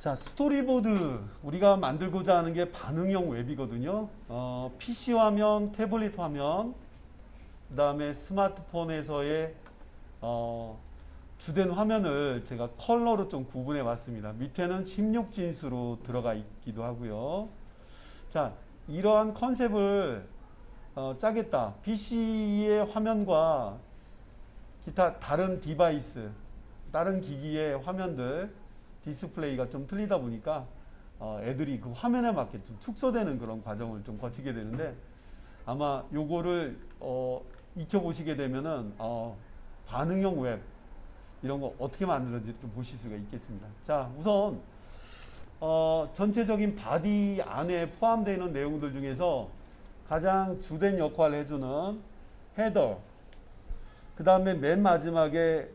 자, 스토리보드 우리가 만들고자 하는 게 반응형 웹이거든요. PC 화면, 태블릿 화면, 그 다음에 스마트폰에서의 주된 화면을 제가 컬러로 좀 구분해 봤습니다. 밑에는 16진수로 들어가 있기도 하고요. 자, 이러한 컨셉을 짜겠다. PC의 화면과 기타 다른 디바이스, 다른 기기의 화면들 디스플레이가 좀 틀리다 보니까 애들이 그 화면에 맞게 좀 축소되는 그런 과정을 좀 거치게 되는데, 아마 요거를 익혀보시게 되면은 반응형 웹 이런 거 어떻게 만들어질지 좀 보실 수가 있겠습니다. 자, 우선 전체적인 바디 안에 포함되어 있는 내용들 중에서 가장 주된 역할을 해주는 헤더, 그 다음에 맨 마지막에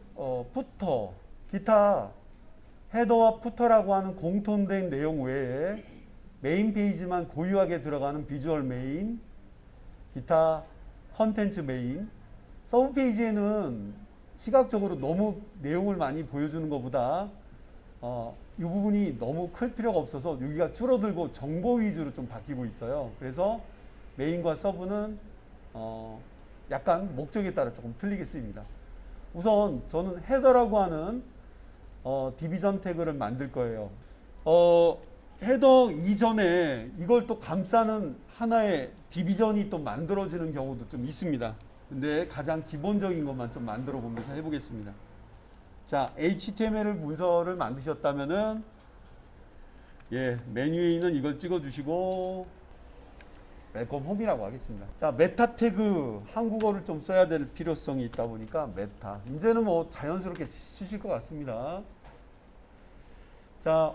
푸터, 기타 헤더와 푸터라고 하는 공통된 내용 외에 메인 페이지만 고유하게 들어가는 비주얼 메인, 기타 컨텐츠 메인, 서브 페이지에는 시각적으로 너무 내용을 많이 보여주는 것보다 이 부분이 너무 클 필요가 없어서 여기가 줄어들고 정보 위주로 좀 바뀌고 있어요. 그래서 메인과 서브는 약간 목적에 따라 조금 틀리게 쓰입니다. 우선 저는 헤더라고 하는 디비전 태그를 만들 거예요. 헤더 이전에 이걸 또 감싸는 하나의 디비전이 또 만들어지는 경우도 좀 있습니다. 근데 가장 기본적인 것만 좀 만들어 보면서 해보겠습니다. 자, HTML 문서를 만드셨다면은 메뉴에 있는 이걸 찍어 주시고 웰컴 홈이라고 하겠습니다. 자, 메타 태그 한국어를 좀 써야 될 필요성이 있다 보니까 메타. 이제는 뭐 자연스럽게 쓰실 것 같습니다. 자,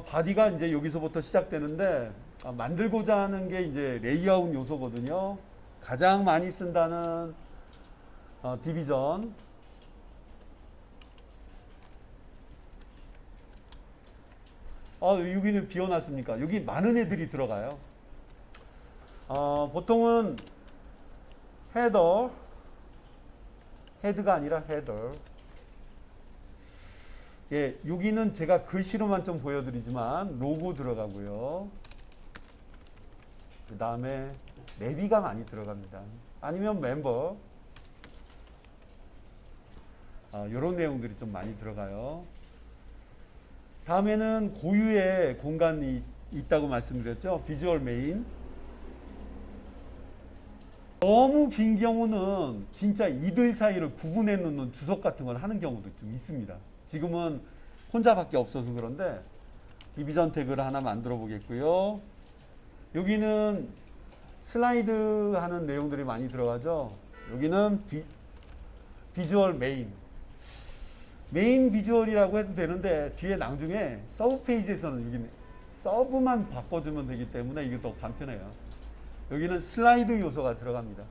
바디가 이제 여기서부터 시작되는데 만들고자 하는 게 이제 레이아웃 요소거든요. 가장 많이 쓴다는 디비전. 여기는 비워놨습니까? 여기 많은 애들이 들어가요. 보통은 헤더, 헤드가 아니라 헤더. 예, 여기는 제가 글씨로만 좀 보여드리지만 로고 들어가고요. 그 다음에 내비가 많이 들어갑니다. 아니면 멤버, 이런 내용들이 좀 많이 들어가요. 다음에는 고유의 공간이 있다고 말씀드렸죠. 비주얼 메인. 너무 빈 경우는 진짜 이들 사이를 구분해 놓는 주석 같은 걸 하는 경우도 좀 있습니다. 지금은 혼자밖에 없어서 그런데 디비전 태그를 하나 만들어 보겠고요. 여기는 슬라이드 하는 내용들이 많이 들어가죠. 여기는 비주얼 메인 비주얼이라고 해도 되는데 뒤에 나중에 서브 페이지에서는 여기는 서브만 바꿔주면 되기 때문에 이게 더 간편해요. 여기는 슬라이드 요소가 들어갑니다.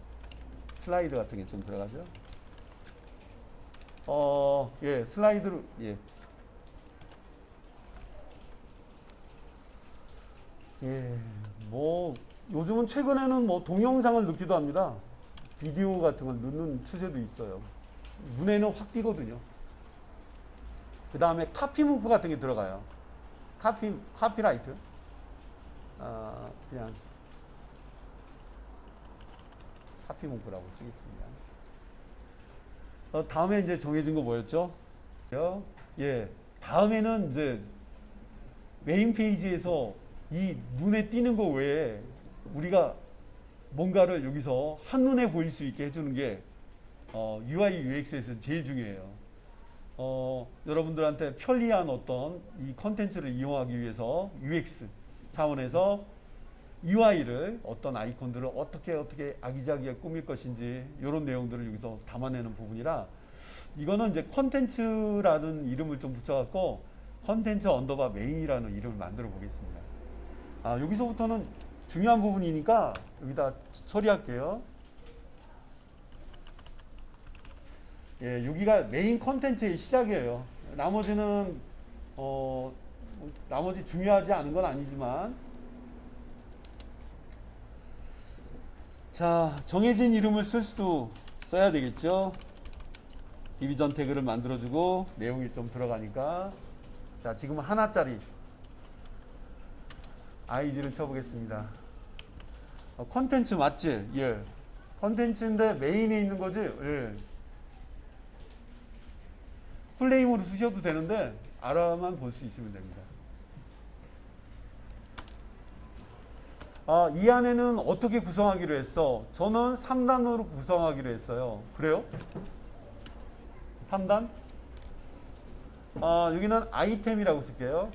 슬라이드 같은 게 좀 들어가죠. 슬라이드로, 뭐, 요즘은 최근에는 뭐 동영상을 넣기도 합니다. 비디오 같은 걸 넣는 추세도 있어요. 눈에는 확 띄거든요. 그 다음에 카피 문구 같은 게 들어가요. 카피라이트. 그냥 카피 문구라고 쓰겠습니다. 다음에 이제 정해진 거 뭐였죠? 다음에는 이제 메인 페이지에서 이 눈에 띄는 거 외에 우리가 뭔가를 여기서 한눈에 보일 수 있게 해주는 게 UI, UX에서 제일 중요해요. 여러분들한테 편리한 어떤 이 컨텐츠를 이용하기 위해서 UX 차원에서 UI를 어떤 아이콘들을 어떻게 아기자기하게 꾸밀 것인지 이런 내용들을 여기서 담아내는 부분이라 이거는 이제 컨텐츠라는 이름을 좀 붙여갖고 컨텐츠 언더바 메인이라는 이름을 만들어 보겠습니다. 여기서부터는 중요한 부분이니까 여기다 처리할게요. 여기가 메인 컨텐츠의 시작이에요. 나머지는 나머지 중요하지 않은 건 아니지만 자, 정해진 이름을 쓸 수도 써야 되겠죠. 디비전 태그를 만들어주고 내용이 좀 들어가니까 자, 지금은 하나짜리 아이디를 쳐보겠습니다. 컨텐츠 맞지? 예. 컨텐츠인데 메인에 있는 거지? 예. 플레임으로 쓰셔도 되는데 알아만 볼 수 있으면 됩니다. 이 안에는 어떻게 구성하기로 했어? 저는 3단으로 구성하기로 했어요. 그래요? 3단? 여기는 아이템이라고 쓸게요.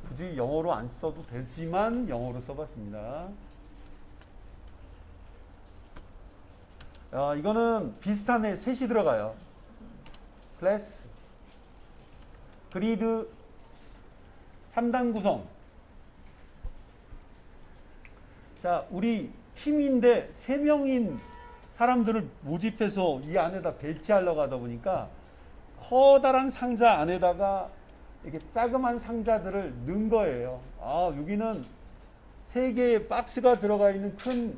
굳이 영어로 안 써도 되지만 영어로 써봤습니다. 이거는 비슷한 애 셋이 들어가요. 클래스, 그리드, 3단 구성. 자, 우리 팀인데 3명인 사람들을 모집해서 이 안에다 배치하려고 하다 보니까 커다란 상자 안에다가 이렇게 자그만 상자들을 넣은 거예요. 여기는 3개의 박스가 들어가 있는 큰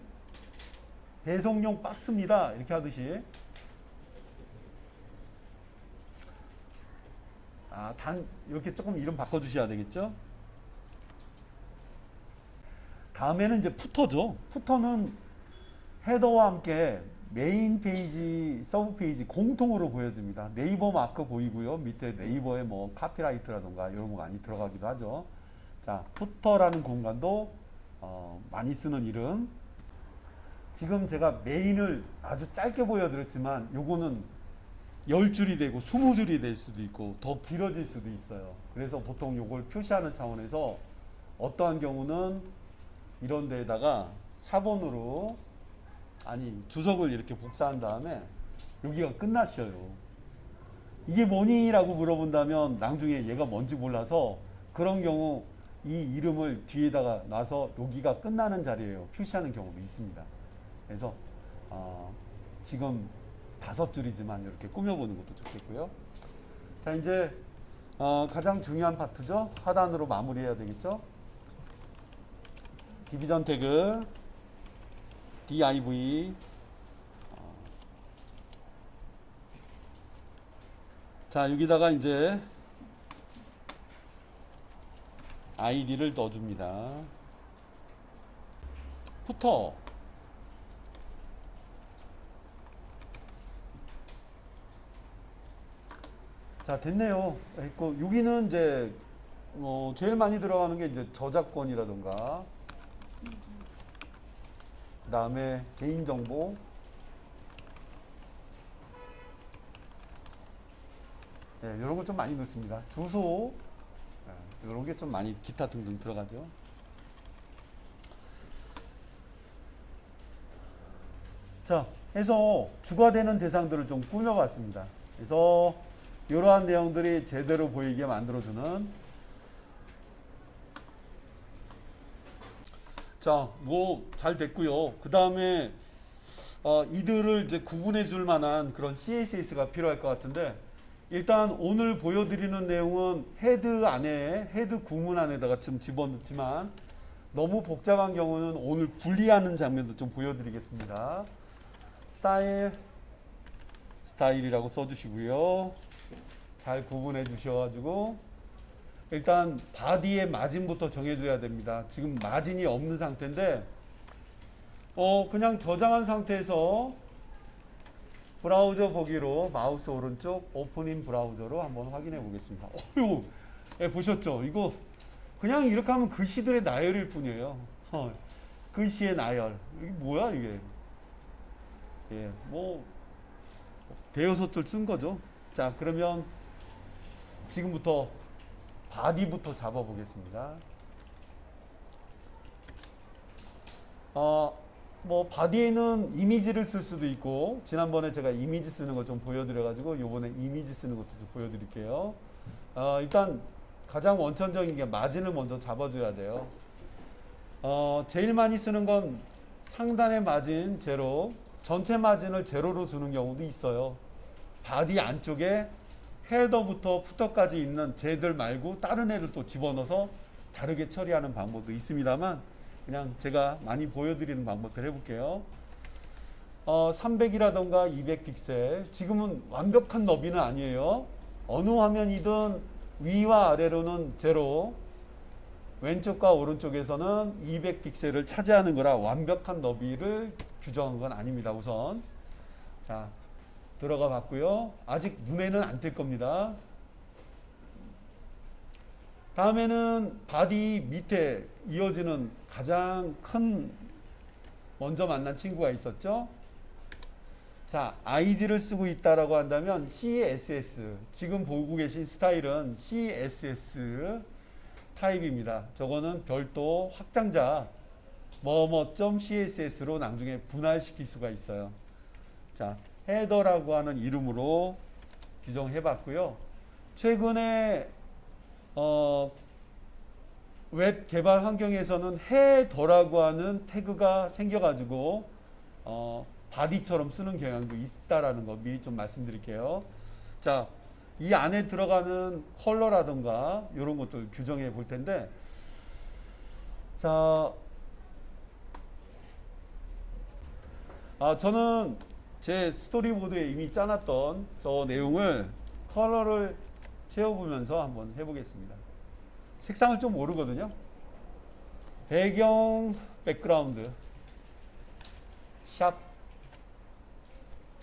배송용 박스입니다. 이렇게 하듯이. 이렇게 조금 이름 바꿔주셔야 되겠죠? 다음에는 이제 푸터죠. 푸터는 헤더와 함께 메인 페이지, 서브 페이지 공통으로 보여집니다. 네이버 마크 보이고요. 밑에 네이버에 뭐 카피라이트라던가 이런 거 많이 들어가기도 하죠. 자, 푸터라는 공간도 많이 쓰는 이름. 지금 제가 메인을 아주 짧게 보여드렸지만 요거는 10줄이 되고 20줄이 될 수도 있고 더 길어질 수도 있어요. 그래서 보통 요걸 표시하는 차원에서 어떠한 경우는 이런 데에다가 4번으로 주석을 이렇게 복사한 다음에 여기가 끝났어요. 이게 뭐니? 라고 물어본다면 나중에 얘가 뭔지 몰라서 그런 경우 이 이름을 뒤에다가 놔서 여기가 끝나는 자리예요. 표시하는 경우도 있습니다. 그래서 지금 5줄이지만 이렇게 꾸며보는 것도 좋겠고요. 자, 이제 가장 중요한 파트죠. 하단으로 마무리해야 되겠죠. 디비전 태그 div. 자, 여기다가 이제 아이디를 넣어줍니다. 푸터. 자, 됐네요. 여기는 이제 제일 많이 들어가는 게 이제 저작권이라던가 그 다음에 개인정보, 이런 걸 좀 많이 넣습니다. 주소, 이런 게 좀 많이 기타 등등 들어가죠. 자, 해서 주가되는 대상들을 좀 꾸며봤습니다. 그래서 이러한 내용들이 제대로 보이게 만들어주는. 자, 잘 됐고요. 그 다음에 이들을 이제 구분해 줄 만한 그런 CSS가 필요할 것 같은데, 일단 오늘 보여드리는 내용은 헤드 구문 안에다가 좀 집어넣지만 너무 복잡한 경우는 오늘 분리하는 장면도 좀 보여드리겠습니다. 스타일이라고 써주시고요. 잘 구분해 주셔가지고 일단 바디의 마진부터 정해줘야 됩니다. 지금 마진이 없는 상태인데 그냥 저장한 상태에서 브라우저 보기로 마우스 오른쪽 오픈인 브라우저로 한번 확인해 보겠습니다. 보셨죠? 이거 그냥 이렇게 하면 글씨들의 나열일 뿐이에요. 글씨의 나열. 이게 뭐야 이게? 대여섯 줄 쓴 거죠. 자, 그러면 지금부터 바디부터 잡아보겠습니다. 바디에는 이미지를 쓸 수도 있고, 지난번에 제가 이미지 쓰는 거 좀 보여드려가지고 요번에 이미지 쓰는 것도 좀 보여드릴게요. 일단 가장 원천적인 게 마진을 먼저 잡아줘야 돼요. 제일 많이 쓰는 건 상단의 마진 제로, 전체 마진을 제로로 주는 경우도 있어요. 바디 안쪽에 헤더부터 푸터까지 있는 쟤들 말고 다른 애를 또 집어넣어서 다르게 처리하는 방법도 있습니다만, 그냥 제가 많이 보여드리는 방법들 해볼게요. 300이라던가 200 픽셀. 지금은 완벽한 너비는 아니에요. 어느 화면이든 위와 아래로는 제로, 왼쪽과 오른쪽에서는 200픽셀을 차지하는 거라 완벽한 너비를 규정한 건 아닙니다. 우선 자 들어가 봤고요. 아직 눈에는 안 띌 겁니다. 다음에는 바디 밑에 이어지는 가장 큰 먼저 만난 친구가 있었죠. 자, 아이디를 쓰고 있다라고 한다면 CSS, 지금 보고 계신 스타일은 CSS 타입입니다. 저거는 별도 확장자 뭐뭐.css로 나중에 분할시킬 수가 있어요. 자, 헤더라고 하는 이름으로 규정해 봤고요. 최근에 웹 개발 환경에서는 헤더라고 하는 태그가 생겨가지고 바디처럼 쓰는 경향도 있다라는 거 미리 좀 말씀드릴게요. 자, 이 안에 들어가는 컬러라든가 이런 것들 규정해 볼 텐데, 자, 저는 제 스토리보드에 이미 짜놨던 저 내용을 컬러를 채워보면서 한번 해보겠습니다. 색상을 좀 모르거든요. 배경 백그라운드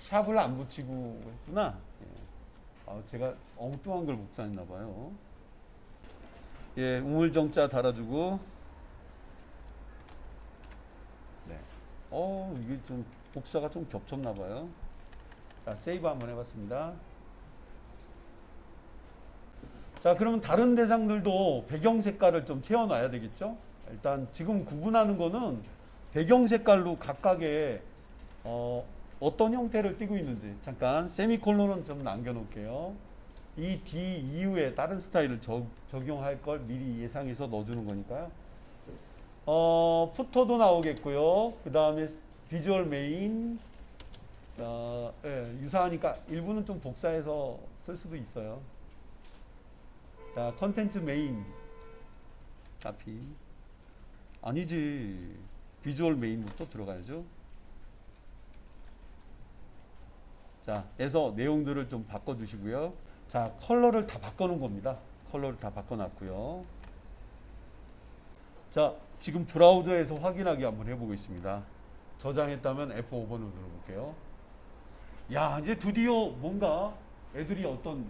샵을 안 붙이고 했구나. 제가 엉뚱한 걸 복사했나 봐요. 예, 우물정자 달아주고. 네. 이게 좀 복사가 좀 겹쳤나 봐요. 자, 세이브 한번 해봤습니다. 자, 그러면 다른 대상들도 배경 색깔을 좀 채워놔야 되겠죠? 일단 지금 구분하는 거는 배경 색깔로 각각의 어떤 형태를 띠고 있는지 잠깐 세미콜론은 좀 남겨놓을게요. 이 D 이후에 다른 스타일을 적용할 걸 미리 예상해서 넣어주는 거니까요. 푸터도 나오겠고요. 그 다음에 비주얼 메인, 예, 유사하니까 일부는 좀 복사해서 쓸 수도 있어요. 자, 컨텐츠 메인 카피 아니지, 비주얼 메인부터 들어가야죠. 자, 해서 내용들을 좀 바꿔주시고요. 자, 컬러를 다 바꿔놓은 겁니다. 컬러를 다 바꿔놨고요. 자, 지금 브라우저에서 확인하기 한번 해보고 있습니다. 저장했다면 F5번을 눌러볼게요. 야, 이제 드디어 뭔가 애들이 어떤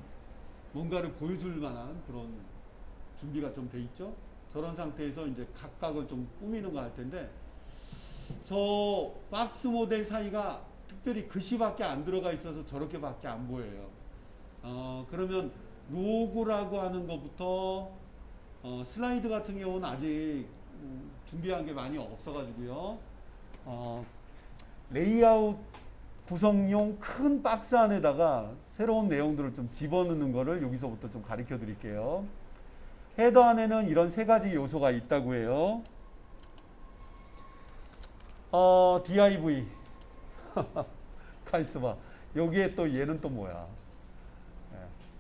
뭔가를 보여줄 만한 그런 준비가 좀 돼 있죠. 저런 상태에서 이제 각각을 좀 꾸미는 거 할 텐데, 저 박스 모델 사이가 특별히 글씨밖에 안 들어가 있어서 저렇게밖에 안 보여요. 그러면 로고라고 하는 것부터 슬라이드 같은 경우는 아직 준비한 게 많이 없어가지고요. 레이아웃 구성용 큰 박스 안에다가 새로운 내용들을 좀 집어넣는 거를 여기서부터 좀 가르쳐 드릴게요. 헤더 안에는 이런 세 가지 요소가 있다고 해요. div 가있어봐. 여기에 또 얘는 또 뭐야?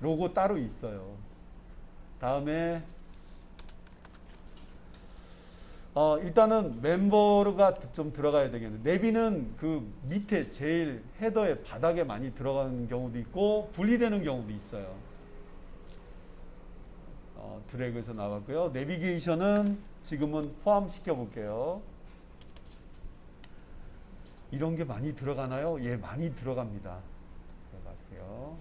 로고 따로 있어요. 다음에 일단은 멤버가 좀 들어가야 되겠네. 내비는 그 밑에 제일 헤더의 바닥에 많이 들어가는 경우도 있고 분리되는 경우도 있어요. 드래그해서 나갔고요. 내비게이션은 지금은 포함시켜 볼게요. 이런 게 많이 들어가나요? 예, 많이 들어갑니다. 들어갈게요.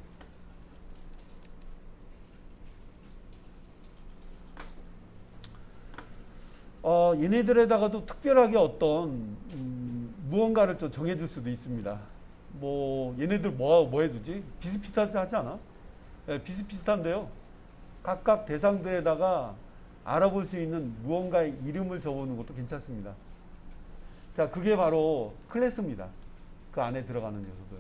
얘네들에다가도 특별하게 어떤 무언가를 좀 정해줄 수도 있습니다. 뭐 얘네들 뭐 해두지? 비슷비슷하지 않아? 네, 비슷비슷한데요. 각각 대상들에다가 알아볼 수 있는 무언가의 이름을 적어놓는 것도 괜찮습니다. 자, 그게 바로 클래스입니다. 그 안에 들어가는 요소들.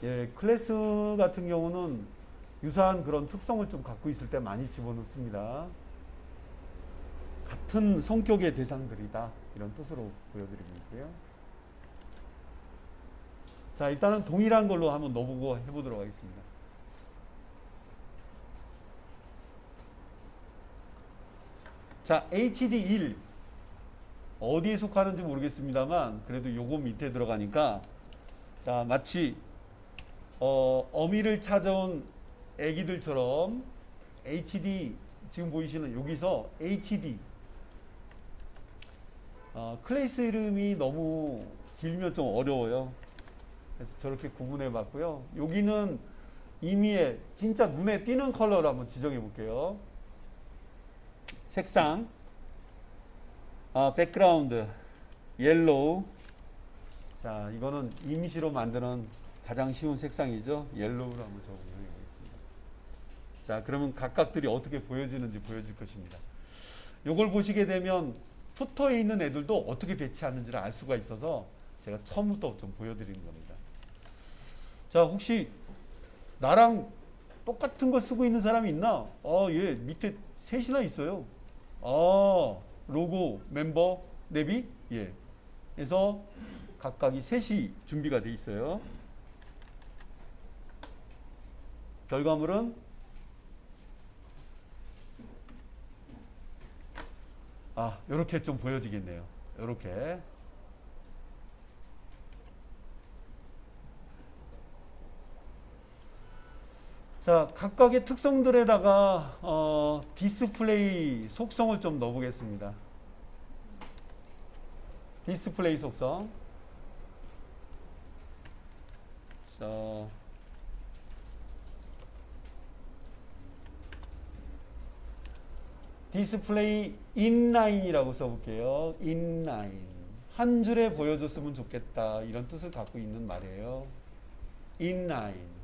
예, 클래스 같은 경우는 유사한 그런 특성을 좀 갖고 있을 때 많이 집어넣습니다. 같은 성격의 대상들이다, 이런 뜻으로 보여드리고 있고요. 자, 일단은 동일한 걸로 한번 넣어보고 해보도록 하겠습니다. 자, HD1 어디에 속하는지 모르겠습니다만 그래도 요거 밑에 들어가니까, 자, 마치 어미를 찾아온 애기들처럼 HD 지금 보이시는 여기서 HD 클래스 이름이 너무 길면 좀 어려워요. 그래서 저렇게 구분해 봤고요. 여기는 이미의 진짜 눈에 띄는 컬러를 한번 지정해 볼게요. 색상, 백그라운드, 옐로우. 자, 이거는 임시로 만드는 가장 쉬운 색상이죠. 옐로우로 한번 적용해 보겠습니다. 자, 그러면 각각들이 어떻게 보여지는지 보여줄 것입니다. 이걸 보시게 되면 푸터에 있는 애들도 어떻게 배치하는지를 알 수가 있어서 제가 처음부터 좀 보여드리는 겁니다. 자, 혹시 나랑 똑같은 거 쓰고 있는 사람이 있나? 얘 밑에 셋이나 있어요. 로고, 멤버, 내비? 예. 그래서 각각이 셋이 준비가 돼 있어요. 결과물은 이렇게 좀 보여지겠네요. 이렇게. 자, 각각의 특성들에다가 디스플레이 속성을 좀 넣어보겠습니다. 디스플레이 속성. 자, 디스플레이 인라인이라고 써볼게요. 인라인. 한 줄에 보여줬으면 좋겠다. 이런 뜻을 갖고 있는 말이에요. 인라인.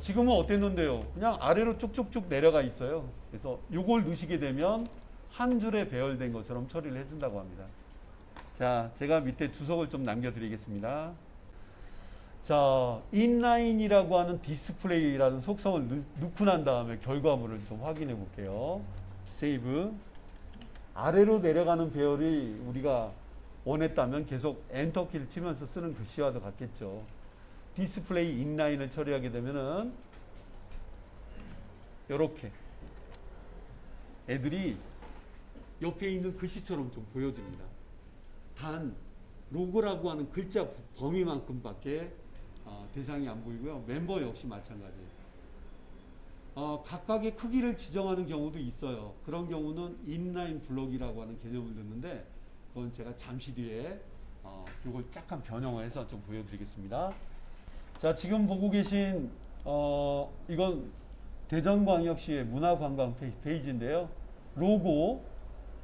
지금은 어땠는데요? 그냥 아래로 쭉쭉쭉 내려가 있어요. 그래서 이걸 넣으시게 되면 한 줄에 배열된 것처럼 처리를 해준다고 합니다. 자, 제가 밑에 주석을 좀 남겨드리겠습니다. 자, 인라인이라고 하는 디스플레이라는 속성을 넣고 난 다음에 결과물을 좀 확인해 볼게요. 세이브. 아래로 내려가는 배열이 우리가 원했다면 계속 엔터키를 치면서 쓰는 글씨와도 같겠죠. 디스플레이 인라인을 처리하게 되면은 이렇게 애들이 옆에 있는 글씨처럼 좀 보여집니다. 단 로고라고 하는 글자 범위만큼밖에 대상이 안 보이고요. 멤버 역시 마찬가지. 각각의 크기를 지정하는 경우도 있어요. 그런 경우는 인라인 블록이라고 하는 개념을 넣는데 그건 제가 잠시 뒤에 이걸 약간 변형해서 좀 보여드리겠습니다. 자, 지금 보고 계신 이건 대전광역시의 문화관광 페이지인데요. 로고,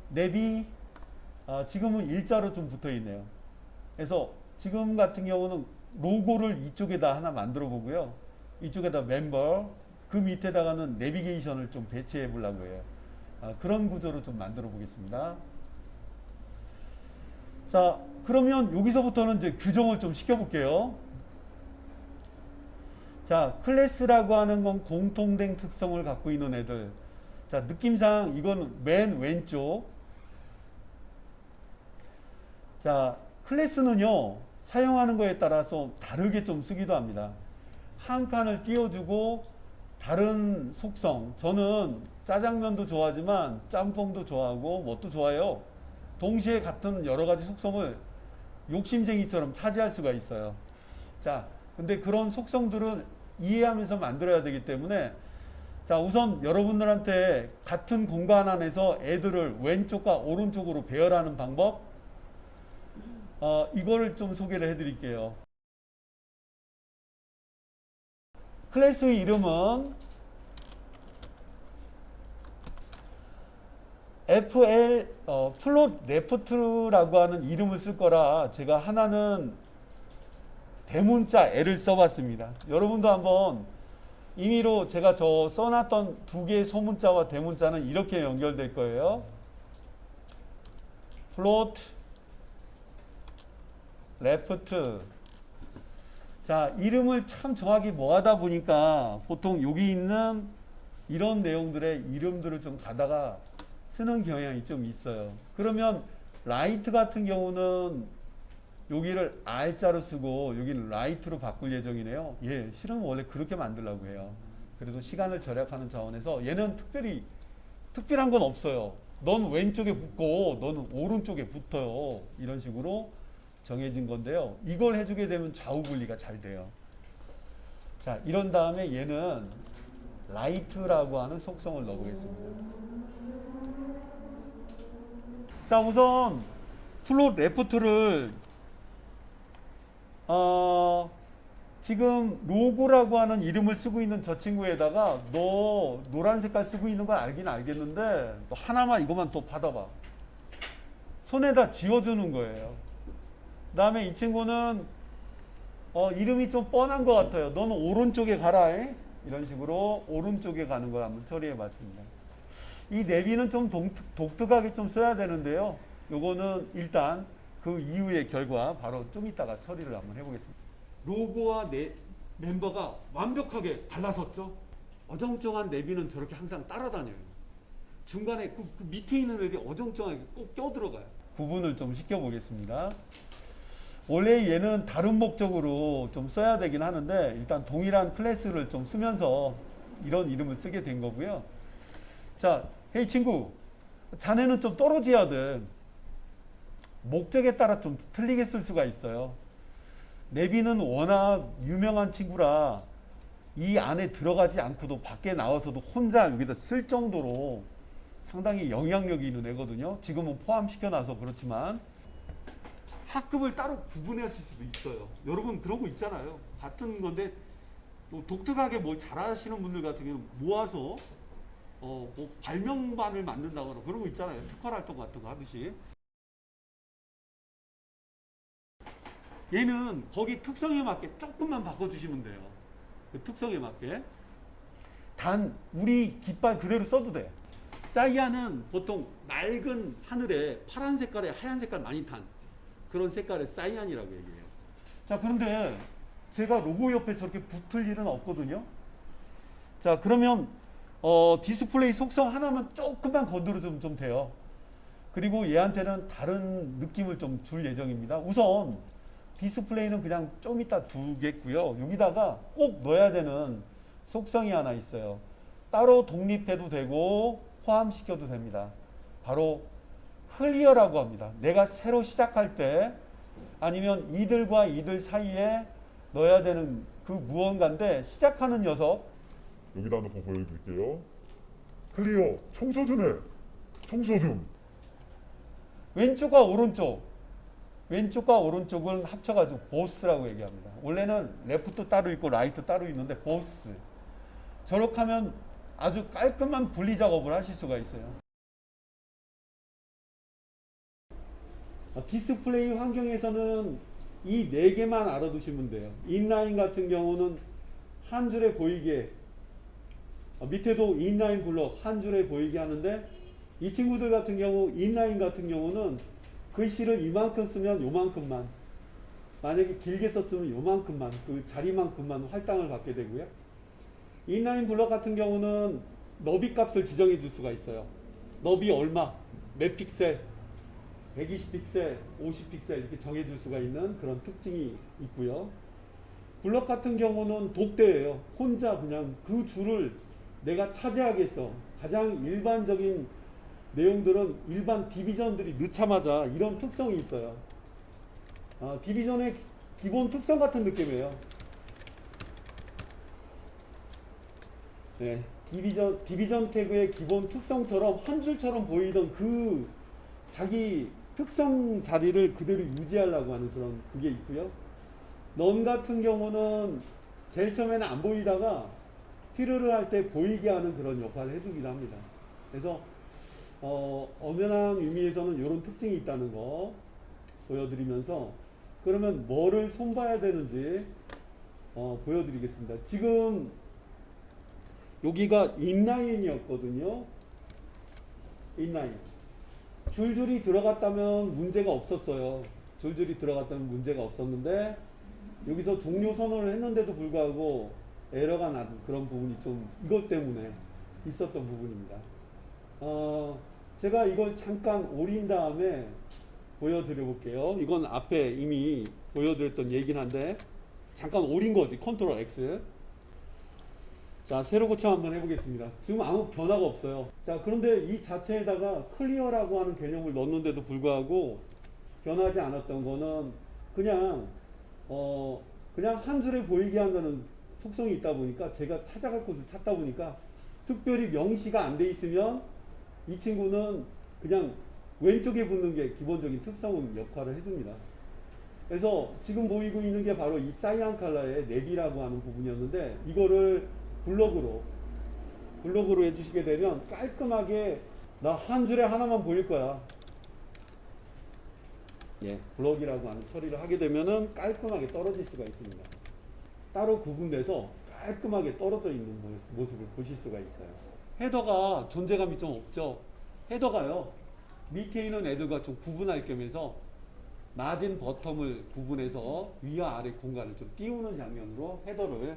내비, 지금은 일자로 좀 붙어 있네요. 그래서 지금 같은 경우는 로고를 이쪽에다 하나 만들어 보고요. 이쪽에다 멤버, 그 밑에다가는 내비게이션을 좀 배치해 보려고 해요. 그런 구조로 좀 만들어 보겠습니다. 자, 그러면 여기서부터는 이제 규정을 좀 시켜 볼게요. 자, 클래스라고 하는 건 공통된 특성을 갖고 있는 애들. 자, 느낌상 이건 맨 왼쪽. 자, 클래스는요, 사용하는 거에 따라서 다르게 좀 쓰기도 합니다. 한 칸을 띄워주고 다른 속성. 저는 짜장면도 좋아하지만 짬뽕도 좋아하고 뭣도 좋아해요. 동시에 같은 여러 가지 속성을 욕심쟁이처럼 차지할 수가 있어요. 자, 근데 그런 속성들은 이해하면서 만들어야 되기 때문에 자, 우선 여러분들한테 같은 공간 안에서 애들을 왼쪽과 오른쪽으로 배열하는 방법 이거를 좀 소개를 해 드릴게요. 클래스의 이름은 FL 플롯 레프트라고 하는 이름을 쓸 거라 제가 하나는 대문자 L을 써봤습니다. 여러분도 한번 임의로 제가 저 써놨던 두 개의 소문자와 대문자는 이렇게 연결될 거예요. 플롯 레프트. 자, 이름을 참 정확히 모아다 보니까 보통 여기 있는 이런 내용들의 이름들을 좀 가다가 쓰는 경향이 좀 있어요. 그러면 라이트 같은 경우는 여기를 R자로 쓰고 여기는 라이트로 바꿀 예정이네요. 예, 실은 원래 그렇게 만들려고 해요. 그래도 시간을 절약하는 차원에서 얘는 특별한 건 없어요. 넌 왼쪽에 붙고 너는 오른쪽에 붙어요. 이런 식으로 정해진 건데요. 이걸 해주게 되면 좌우 분리가 잘 돼요. 자, 이런 다음에 얘는 라이트라고 하는 속성을 넣어보겠습니다. 자, 우선 플롯 레프트를 지금 로고라고 하는 이름을 쓰고 있는 저 친구에다가 너 노란 색깔 쓰고 있는 걸 알긴 알겠는데 너 하나만 이것만 또 받아봐. 손에다 쥐어주는 거예요. 그 다음에 이 친구는 이름이 좀 뻔한 것 같아요. 너는 오른쪽에 가라. 이런 식으로 오른쪽에 가는 걸 한번 처리해 봤습니다. 이 내비는 좀 독특하게 좀 써야 되는데요. 요거는 일단 그 이후의 결과 바로 좀 이따가 처리를 한번 해보겠습니다. 로고와 멤버가 완벽하게 달라섰죠. 어정쩡한 내비는 저렇게 항상 따라다녀요. 중간에 그 밑에 있는 애들이 어정쩡하게 꼭 껴들어가요. 구분을 좀 시켜보겠습니다. 원래 얘는 다른 목적으로 좀 써야 되긴 하는데 일단 동일한 클래스를 좀 쓰면서 이런 이름을 쓰게 된 거고요. 자, 헤이 친구, 자네는 좀 떨어져야 돼. 목적에 따라 좀 틀리게 쓸 수가 있어요. 내비는 워낙 유명한 친구라 이 안에 들어가지 않고도 밖에 나와서도 혼자 여기서 쓸 정도로 상당히 영향력이 있는 애거든요. 지금은 포함시켜놔서 그렇지만 학급을 따로 구분하실 수도 있어요. 여러분 그런 거 있잖아요. 같은 건데 뭐 독특하게 뭘 잘하시는 분들 같은 경우는 모아서 뭐 발명반을 만든다거나 그런 거 있잖아요. 특허 활동 같은 거 하듯이. 얘는 거기 특성에 맞게 조금만 바꿔주시면 돼요. 그 특성에 맞게. 단 우리 깃발 그대로 써도 돼. 사이아는 보통 맑은 하늘에 파란 색깔에 하얀 색깔 많이 탄 그런 색깔을 사이안이라고 얘기해요. 자, 그런데 제가 로고 옆에 저렇게 붙을 일은 없거든요. 자, 그러면 디스플레이 속성 하나만 조금만 건드려주면 좀 돼요. 그리고 얘한테는 다른 느낌을 좀 줄 예정입니다. 우선 디스플레이는 그냥 좀 이따 두겠고요. 여기다가 꼭 넣어야 되는 속성이 하나 있어요. 따로 독립해도 되고 포함시켜도 됩니다. 바로 클리어라고 합니다. 내가 새로 시작할 때 아니면 이들과 이들 사이에 넣어야 되는 그 무언가인데 시작하는 녀석 여기다 한번 보여드릴게요. 클리어 청소주네. 청소중. 왼쪽과 오른쪽 왼쪽과 오른쪽은 합쳐가지고 보스라고 얘기합니다. 원래는 레프트 따로 있고 라이트 따로 있는데 보스. 저렇게 하면 아주 깔끔한 분리 작업을 하실 수가 있어요. 디스플레이 환경에서는 이 네 개만 알아두시면 돼요. 인라인 같은 경우는 한 줄에 보이게, 밑에도 인라인 블록 한 줄에 보이게 하는데, 이 친구들 같은 경우 인라인 같은 경우는 글씨를 이만큼 쓰면 요만큼만, 만약에 길게 썼으면 요만큼만, 그 자리만큼만 할당을 받게 되고요. 인라인 블록 같은 경우는 너비 값을 지정해 줄 수가 있어요. 너비 얼마, 몇 픽셀, 120픽셀, 50픽셀 이렇게 정해줄 수가 있는 그런 특징이 있고요. 블럭 같은 경우는 독대예요. 혼자 그냥 그 줄을 내가 차지하겠어. 가장 일반적인 내용들은 일반 디비전들이 넣자마자 이런 특성이 있어요. 디비전의 기본 특성 같은 느낌이에요. 네, 디비전 태그의 기본 특성처럼 한 줄처럼 보이던 그 자기 특성 자리를 그대로 유지하려고 하는 그런 그게 있고요. 넌 같은 경우는 제일 처음에는 안 보이다가 필요를 할 때 보이게 하는 그런 역할을 해주기도 합니다. 그래서 엄연한 의미에서는 이런 특징이 있다는 거 보여드리면서 그러면 뭐를 손봐야 되는지 보여드리겠습니다. 지금 여기가 인라인이었거든요. 인라인. 줄줄이 들어갔다면 문제가 없었어요. 줄줄이 들어갔다면 문제가 없었는데 여기서 종료 선언을 했는데도 불구하고 에러가 난 그런 부분이 좀 이것 때문에 있었던 부분입니다. 제가 이걸 잠깐 오린 다음에 보여드려 볼게요. 이건 앞에 이미 보여드렸던 얘기긴 한데 잠깐 오린 거지. 컨트롤 X. 자, 새로 고쳐 한번 해보겠습니다. 지금 아무 변화가 없어요. 자, 그런데 이 자체에다가 클리어라고 하는 개념을 넣었는데도 불구하고 변하지 않았던 거는 그냥 한 줄에 보이게 한다는 속성이 있다 보니까 제가 찾아갈 곳을 찾다 보니까 특별히 명시가 안 돼 있으면 이 친구는 그냥 왼쪽에 붙는 게 기본적인 특성 역할을 해줍니다. 그래서 지금 보이고 있는 게 바로 이 사이안 컬러의 랩이라고 하는 부분이었는데 이거를 블럭으로 해주시게 되면 깔끔하게 나 한 줄에 하나만 보일 거야. 예, 블럭이라고 하는 처리를 하게 되면은 깔끔하게 떨어질 수가 있습니다. 따로 구분돼서 깔끔하게 떨어져 있는 모습을 보실 수가 있어요. 헤더가 존재감이 좀 없죠. 헤더가요, 밑에 있는 애들과 좀 구분할 겸해서 마진 버텀을 구분해서 위와 아래 공간을 좀 띄우는 장면으로 헤더를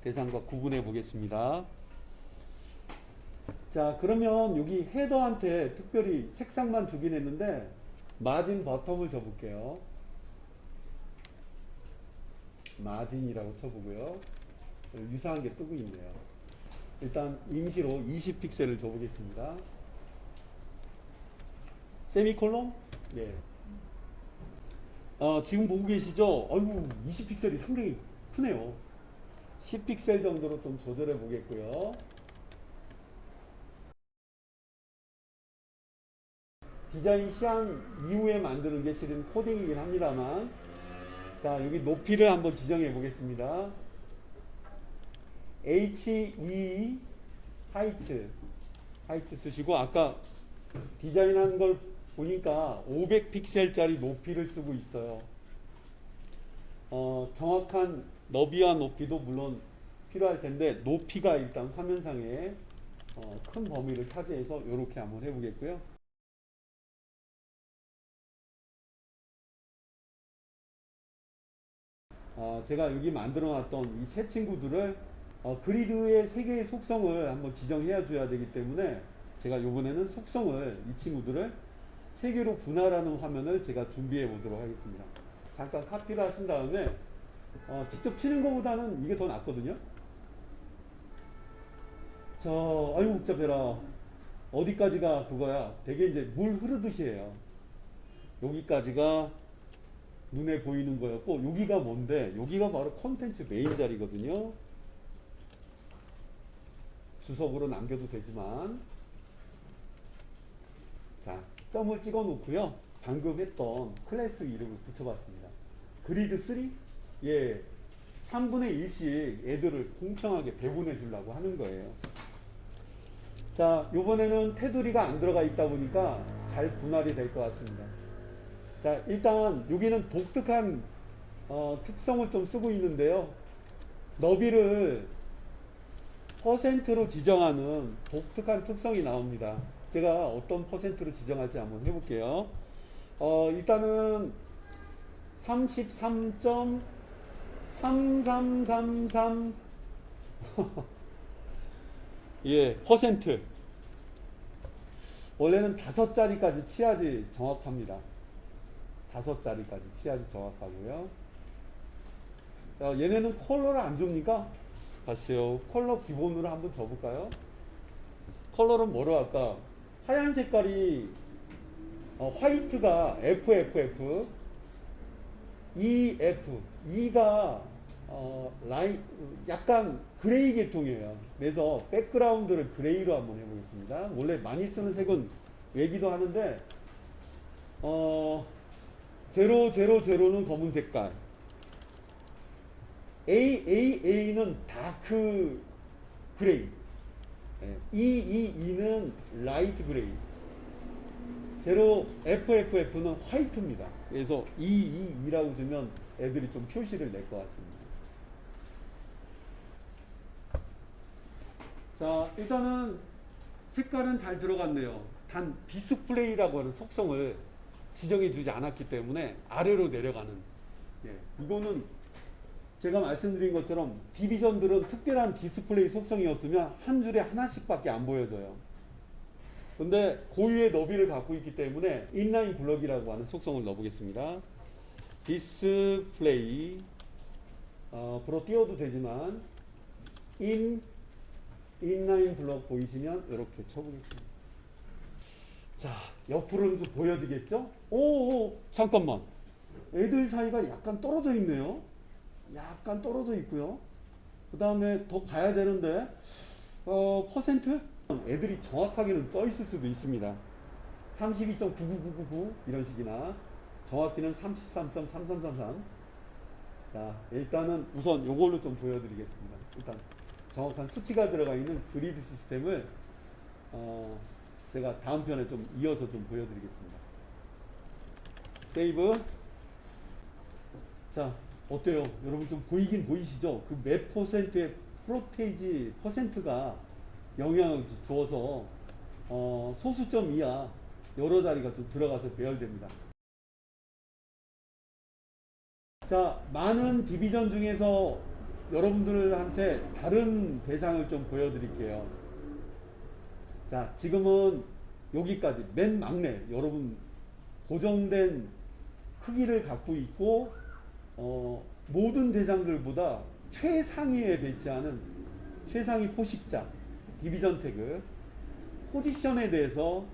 대상과 구분해 보겠습니다. 자, 그러면 여기 헤더한테 특별히 색상만 주긴 했는데 마진 버텀을 줘볼게요. 마진이라고 쳐보고요. 유사한 게 뜨고 있네요. 일단 임시로 20픽셀을 줘보겠습니다. 세미콜론? 예. 지금 보고 계시죠? 아이고, 20픽셀이 상당히 크네요. 10픽셀 정도로 좀 조절해 보겠고요. 디자인 시안 이후에 만드는 게 실은 코딩이긴 합니다만, 자, 여기 높이를 한번 지정해 보겠습니다. HE 하이트 쓰시고, 아까 디자인한 걸 보니까 500픽셀짜리 높이를 쓰고 있어요. 정확한 너비와 높이도 물론 필요할 텐데 높이가 일단 화면상에 큰 범위를 차지해서 이렇게 한번 해보겠고요. 제가 여기 만들어 놨던 이 세 친구들을 그리드의 세 개의 속성을 한번 지정해야 줘야 되기 때문에 제가 이번에는 속성을, 이 친구들을 세 개로 분할하는 화면을 제가 준비해 보도록 하겠습니다. 잠깐 카피를 하신 다음에 직접 치는 것보다는 이게 더 낫거든요. 아유 복잡해라. 어디까지가 그거야? 되게 이제 물 흐르듯이 해요. 여기까지가 눈에 보이는 거였고, 여기가 뭔데? 여기가 바로 콘텐츠 메인 자리거든요. 주석으로 남겨도 되지만, 자, 점을 찍어 놓고요. 방금 했던 클래스 이름을 붙여봤습니다. 그리드 3? 예, 3분의 1씩 애들을 공평하게 배분해 주려고 하는 거예요. 자, 요번에는 테두리가 안 들어가 있다 보니까 잘 분할이 될 것 같습니다. 자, 일단 여기는 독특한 특성을 좀 쓰고 있는데요. 너비를 퍼센트로 지정하는 독특한 특성이 나옵니다. 제가 어떤 퍼센트로 지정할지 한번 해볼게요. 일단은 33.3333 예, 퍼센트. 원래는 5자리까지 치야지 정확합니다. 5자리까지 치야지 정확하고요. 얘네는 컬러를 안 줍니까? 봤어요. 컬러 기본으로 한번 줘볼까요? 컬러는 뭐로 할까? 하얀 색깔이 화이트가 FFF, EF, E가 약간 그레이 계통이에요. 그래서 백그라운드를 그레이로 한번 해보겠습니다. 원래 많이 쓰는 색은 외기도 하는데 000는 검은 색깔, AAA는 다크 그레이, EEE는 라이트 그레이, FFF는 화이트입니다. 그래서 EEE라고 주면 애들이 좀 표시를 낼 것 같습니다. 자, 일단은 색깔은 잘 들어갔네요. 단 디스플레이라고 하는 속성을 지정해 주지 않았기 때문에 아래로 내려가는, 예, 이거는 제가 말씀드린 것처럼 디비전들은 특별한 디스플레이 속성이었으면 한 줄에 하나씩밖에 안 보여져요. 근데 고유의 너비를 갖고 있기 때문에 인라인 블럭이라고 하는 속성을 넣어보겠습니다. 디스플레이, 앞으로 띄워도 되지만 인라인 블럭 보이시면 이렇게 쳐보겠습니다. 자, 옆으로 해서 보여지겠죠? 오, 잠깐만. 애들 사이가 약간 떨어져 있네요. 약간 떨어져 있고요. 그 다음에 더 가야 되는데 퍼센트? 애들이 정확하게는 떠 있을 수도 있습니다. 32.99999 이런 식이나 정확히는 33.3333. 자, 일단은 우선 요걸로 좀 보여드리겠습니다. 일단 정확한 수치가 들어가 있는 그리드 시스템을 제가 다음 편에 좀 이어서 좀 보여드리겠습니다. 세이브. 자, 어때요? 여러분 좀 보이긴 보이시죠? 그 몇 퍼센트의 프로테이지 퍼센트가 영향을 줘서 소수점 이하 여러 자리가 좀 들어가서 배열됩니다. 자, 많은 디비전 중에서 여러분들한테 다른 대상을 좀 보여드릴게요. 자, 지금은 여기까지 맨 막내 여러분 고정된 크기를 갖고 있고 모든 대상들보다 최상위에 배치하는 최상위 포식자 디비전 태그 포지션에 대해서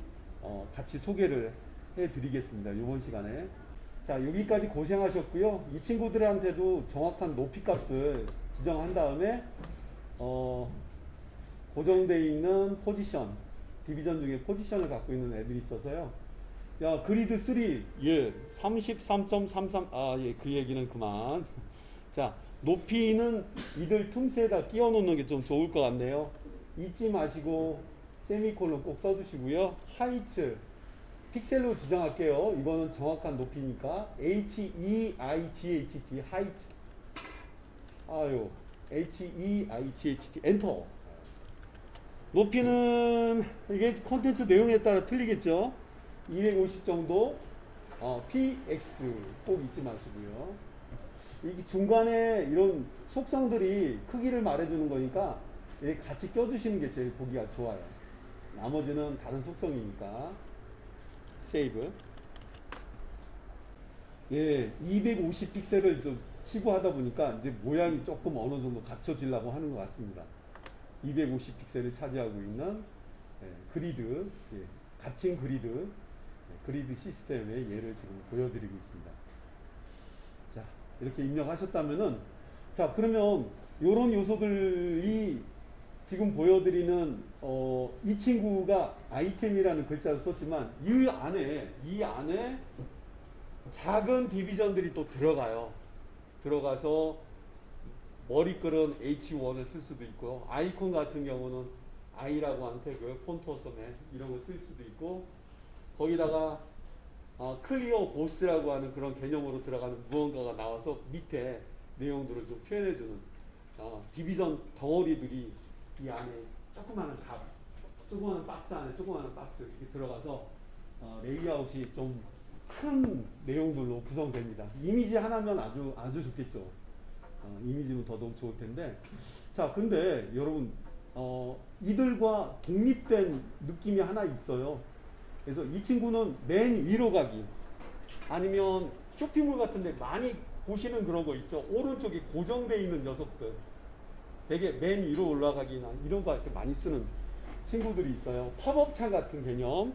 같이 소개를 해드리겠습니다. 이번 시간에. 자, 여기까지 고생하셨고요. 이 친구들한테도 정확한 높이 값을 지정한 다음에 고정되어 있는 포지션, 디비전 중에 포지션을 갖고 있는 애들이 있어서요. 야, 그리드 3, 예, 33.33, 예, 그 얘기는 그만. 자, 높이는 이들 틈새에다 끼워 놓는 게 좀 좋을 것 같네요. 잊지 마시고, 세미콜론 꼭 써주시고요. 하이츠, 픽셀로 지정할게요. 이거는 정확한 높이니까. H-E-I-G-H-T, 하이츠. 아유, H-E-I-G-H-T, 엔터. 높이는, 이게 콘텐츠 내용에 따라 틀리겠죠? 250 정도, PX 꼭 잊지 마시고요. 이게 중간에 이런 속성들이 크기를 말해주는 거니까 이렇게 같이 껴주시는 게 제일 보기가 좋아요. 나머지는 다른 속성이니까. 세이브. 예, 250 픽셀을 좀 치고 하다 보니까 이제 모양이 조금 어느 정도 갖춰지려고 하는 것 같습니다. 250 픽셀을 차지하고 있는 그리드, 예, 갇힌 그리드. 그리드 시스템의 예를 지금 보여드리고 있습니다. 자, 이렇게 입력하셨다면은, 자, 그러면 이런 요소들이 지금 보여드리는 이 친구가 아이템이라는 글자를 썼지만 이 안에 작은 디비전들이 또 들어가요. 들어가서 머리글은 H1을 쓸 수도 있고, 아이콘 같은 경우는 I라고 하는 태그, 폰트 어썸에 이런 걸 쓸 수도 있고, 거기다가 클리어 보스라고 하는 그런 개념으로 들어가는 무언가가 나와서 밑에 내용들을 좀 표현해주는 디비전 덩어리들이 이 안에 조그마한 값, 조그마한 박스 안에 조그마한 박스 이렇게 들어가서 레이아웃이 좀 큰 내용들로 구성됩니다. 이미지 하나면 아주 좋겠죠. 이미지는 더더욱 좋을 텐데. 자, 근데 여러분 이들과 독립된 느낌이 하나 있어요. 그래서 이 친구는 맨 위로 가기, 아니면 쇼핑몰 같은데 많이 보시는 그런 거 있죠. 오른쪽에 고정되어 있는 녀석들, 되게 맨 위로 올라가기나 이런 거 할 때 많이 쓰는 친구들이 있어요. 팝업창 같은 개념.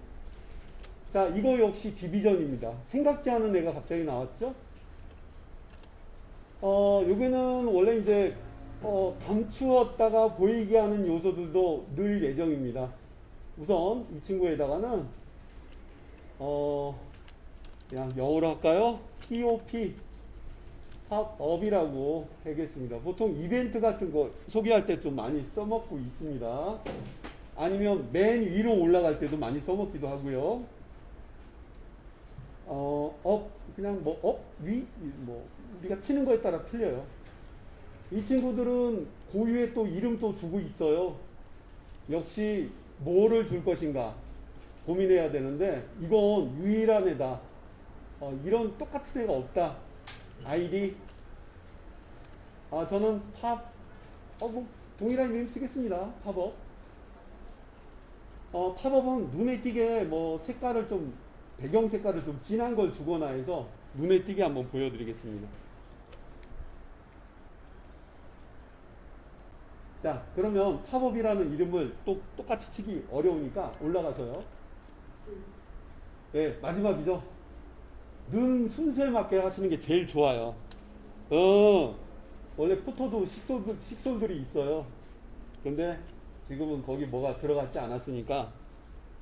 자, 이거 역시 디비전입니다. 생각지 않은 애가 갑자기 나왔죠. 여기는 원래 이제 감추었다가 보이게 하는 요소들도 늘 예정입니다. 우선 이 친구에다가는 그냥 영어로 할까요? POP, 팝업이라고 하겠습니다. 보통 이벤트 같은 거 소개할 때 좀 많이 써먹고 있습니다. 아니면 맨 위로 올라갈 때도 많이 써먹기도 하고요. 그냥 뭐 위, 뭐 우리가 치는 거에 따라 틀려요. 이 친구들은 고유의 또 이름도 두고 있어요. 역시 뭐를 줄 것인가 고민해야 되는데, 이건 유일한 애다. 이런 똑같은 애가 없다. 아이디. 저는 뭐 동일한 이름 쓰겠습니다. 팝업. 팝업은 눈에 띄게 뭐 색깔을 좀, 배경 색깔을 좀 진한 걸 주거나 해서 눈에 띄게 한번 보여드리겠습니다. 자, 그러면 팝업이라는 이름을 또 똑같이 치기 어려우니까 올라가서요. 네, 마지막이죠. 는 순서에 맞게 하시는 게 제일 좋아요. 원래 푸터도 식솔들이 있어요. 근데 지금은 거기 뭐가 들어갔지 않았으니까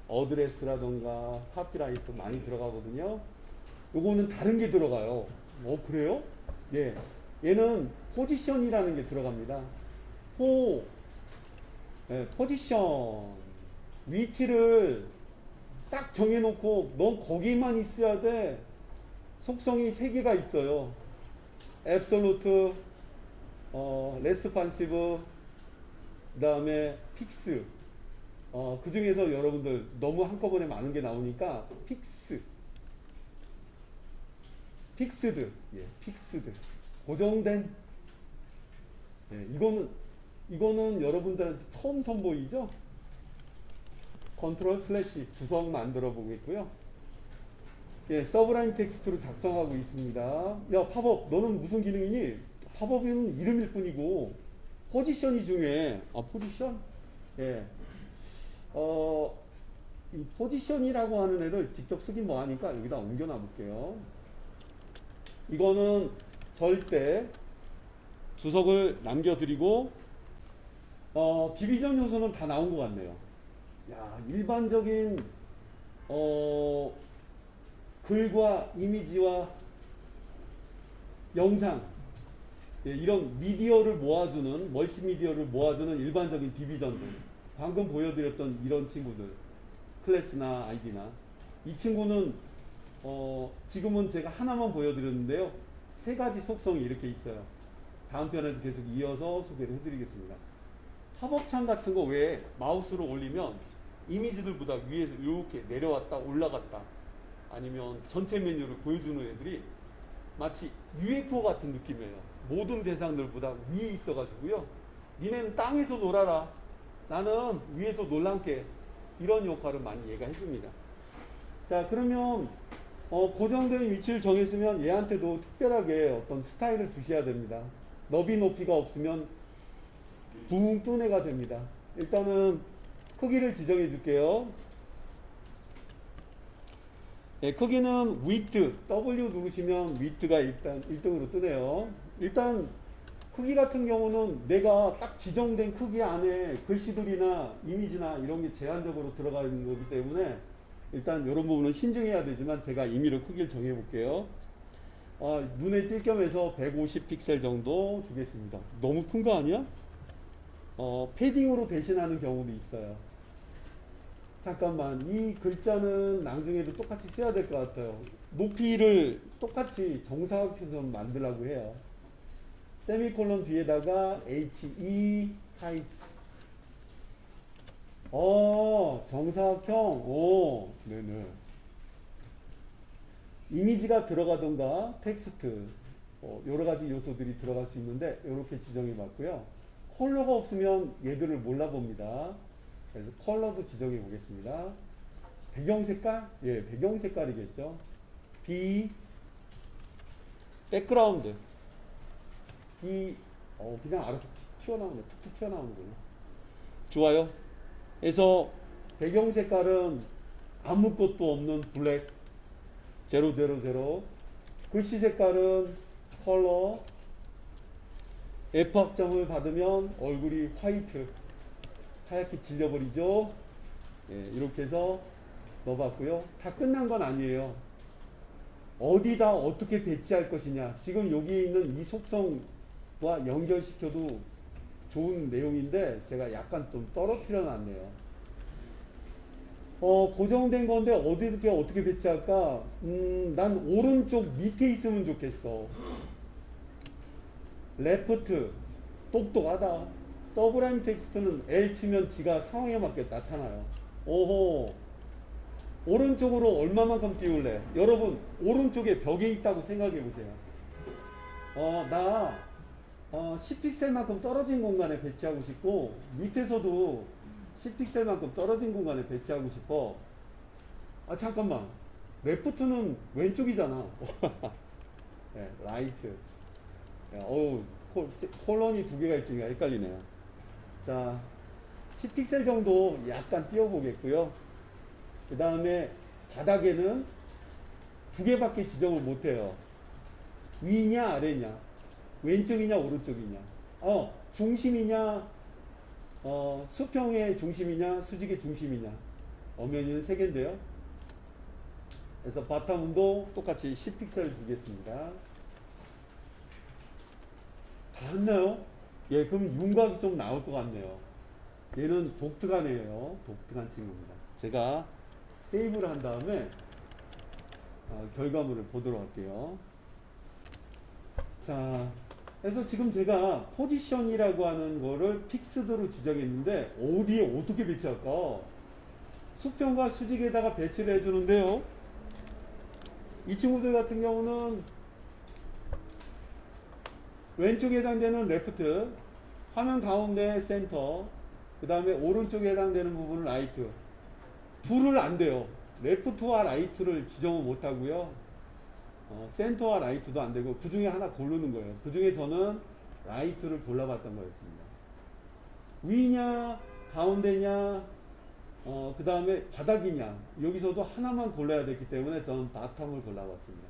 어드레스라던가 카피라이트 많이 들어가거든요. 요거는 다른 게 들어가요. 그래요? 예. 얘는 포지션이라는 게 들어갑니다. 포지션. 위치를 딱 정해놓고 넌 거기만 있어야 돼. 속성이 3개가 있어요. 앱솔루트, 레스판시브, 그 다음에 픽스. 그 중에서 여러분들 너무 한꺼번에 많은 게 나오니까 픽스드, 예, 픽스드, 고정된. 예, 이거는 여러분들한테 처음 선보이죠? 컨트롤 슬래시 주석 만들어 보겠고요. 예, 서브라임 텍스트로 작성하고 있습니다. 야, 팝업, 너는 무슨 기능이니? 팝업은 이름일 뿐이고 포지션이 중요해. 포지션? 예. 이 포지션이라고 하는 애를 직접 쓰긴 뭐하니까 여기다 옮겨놔 볼게요. 이거는 절대 주석을 남겨드리고 디비전 요소는 다 나온 것 같네요. 야, 일반적인 글과 이미지와 영상, 예, 이런 미디어를 모아주는, 멀티미디어를 모아주는 일반적인 디비전들, 방금 보여드렸던 이런 친구들, 클래스나 아이디나, 이 친구는 지금은 제가 하나만 보여드렸는데요. 3가지 속성이 이렇게 있어요. 다음 편에도 계속 이어서 소개를 해드리겠습니다. 팝업창 같은 거 외에 마우스로 올리면 이미지들보다 위에서 이렇게 내려왔다 올라갔다, 아니면 전체 메뉴를 보여주는 애들이 마치 UFO 같은 느낌이에요. 모든 대상들보다 위에 있어가지고요. 니네는 땅에서 놀아라, 나는 위에서 놀란게, 이런 역할을 많이 얘가 해줍니다. 자, 그러면 고정된 위치를 정했으면 얘한테도 특별하게 어떤 스타일을 주셔야 됩니다. 너비 높이가 없으면 붕 뜬 애가 됩니다. 일단은 크기를 지정해 줄게요. 예, 크기는 width, W 누르시면 width가 일단 1등으로 뜨네요. 일단 크기 같은 경우는 내가 딱 지정된 크기 안에 글씨들이나 이미지나 이런 게 제한적으로 들어가 있는 거기 때문에 일단 이런 부분은 신중해야 되지만 제가 임의로 크기를 정해 볼게요. 눈에 띌 겸해서 150 픽셀 정도 주겠습니다. 너무 큰 거 아니야? 패딩으로 대신하는 경우도 있어요. 잠깐만, 이 글자는 나중에도 똑같이 써야 될 것 같아요. 높이를 똑같이 정사각형처럼 만들라고 해요. 세미콜론 뒤에다가 HE 하이트. 정사각형. 네네. 이미지가 들어가던가 텍스트, 여러 가지 요소들이 들어갈 수 있는데 이렇게 지정해 봤고요. 컬러가 없으면 얘들을 몰라봅니다. 그래서 컬러도 지정해 보겠습니다. 배경 색깔? 예, 배경 색깔이겠죠. 백그라운드. 그냥 알아서 튀어나오네. 툭툭 튀어나오는군요. 좋아요. 그래서 배경 색깔은 아무것도 없는 블랙 000. 글씨 색깔은 컬러. F 확정을 받으면 얼굴이 화이트, 하얗게 질려버리죠. 예, 이렇게 해서 넣어봤고요. 다 끝난 건 아니에요. 어디다 어떻게 배치할 것이냐. 지금 여기에 있는 이 속성과 연결시켜도 좋은 내용인데 제가 약간 좀 떨어뜨려 놨네요. 고정된 건데 어떻게 배치할까? 난 오른쪽 밑에 있으면 좋겠어. 레프트, 똑똑하다. 서브라임 텍스트는 L 치면 지가 상황에 맞게 나타나요. 오호. 오른쪽으로 얼마만큼 띄울래? 여러분, 오른쪽에 벽에 있다고 생각해 보세요. 나 10픽셀만큼 떨어진 공간에 배치하고 싶고, 밑에서도 10픽셀만큼 떨어진 공간에 배치하고 싶어. 잠깐만. 레프트는 왼쪽이잖아. 네, 라이트. 콜론이 2개가 있으니까 헷갈리네요. 자, 10픽셀 정도 약간 띄워보겠고요. 그 다음에 바닥에는 2개밖에 지정을 못해요. 위냐 아래냐. 왼쪽이냐 오른쪽이냐, 중심이냐, 수평의 중심이냐 수직의 중심이냐. 엄연히는 세 개인데요. 그래서 바텀도 똑같이 10픽셀을 주겠습니다. 봤나요? 예, 그럼 윤곽이 좀 나올 것 같네요. 얘는 독특하네요. 독특한 친구입니다. 제가 세이브를 한 다음에 결과물을 보도록 할게요. 자, 그래서 지금 제가 포지션이라고 하는 거를 픽스드로 지정했는데 어디에 어떻게 배치할까? 수평과 수직에다가 배치를 해주는데요. 이 친구들 같은 경우는 왼쪽에 해당되는 레프트, 화면 가운데 센터, 그 다음에 오른쪽에 해당되는 부분은 라이트. 둘을 안 돼요. 레프트와 라이트를 지정을 못 하고요. 센터와 라이트도 안 되고 그 중에 하나 고르는 거예요. 그 중에 저는 라이트를 골라봤던 거였습니다. 위냐, 가운데냐, 그 다음에 바닥이냐. 여기서도 하나만 골라야 됐기 때문에 저는 바텀을 골라봤습니다.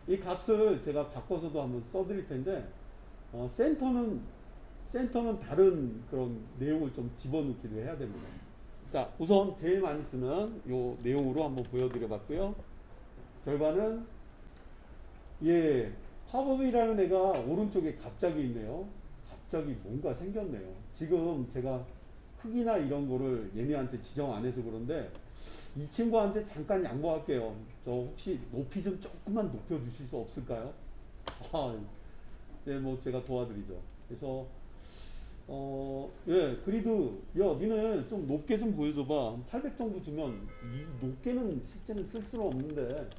이 값을 제가 바꿔서도 한번 써드릴 텐데, 센터는 다른 그런 내용을 좀 집어넣기도 해야 됩니다. 자, 우선 제일 많이 쓰는 요 내용으로 한번 보여드려 봤고요. 결과는, 예, 팝업이라는 애가 오른쪽에 갑자기 있네요. 갑자기 뭔가 생겼네요. 지금 제가 크기나 이런 거를 얘네한테 지정 안 해서 그런데 이 친구한테 잠깐 양보할게요. 저 혹시 높이 좀 조금만 높여 주실 수 없을까요? 예, 뭐 제가 도와드리죠. 그래서 예, 그리드, 야, 니네 좀 높게 좀 보여줘봐. 800 정도 주면, 이 높게는 실제는 쓸 수는 없는데,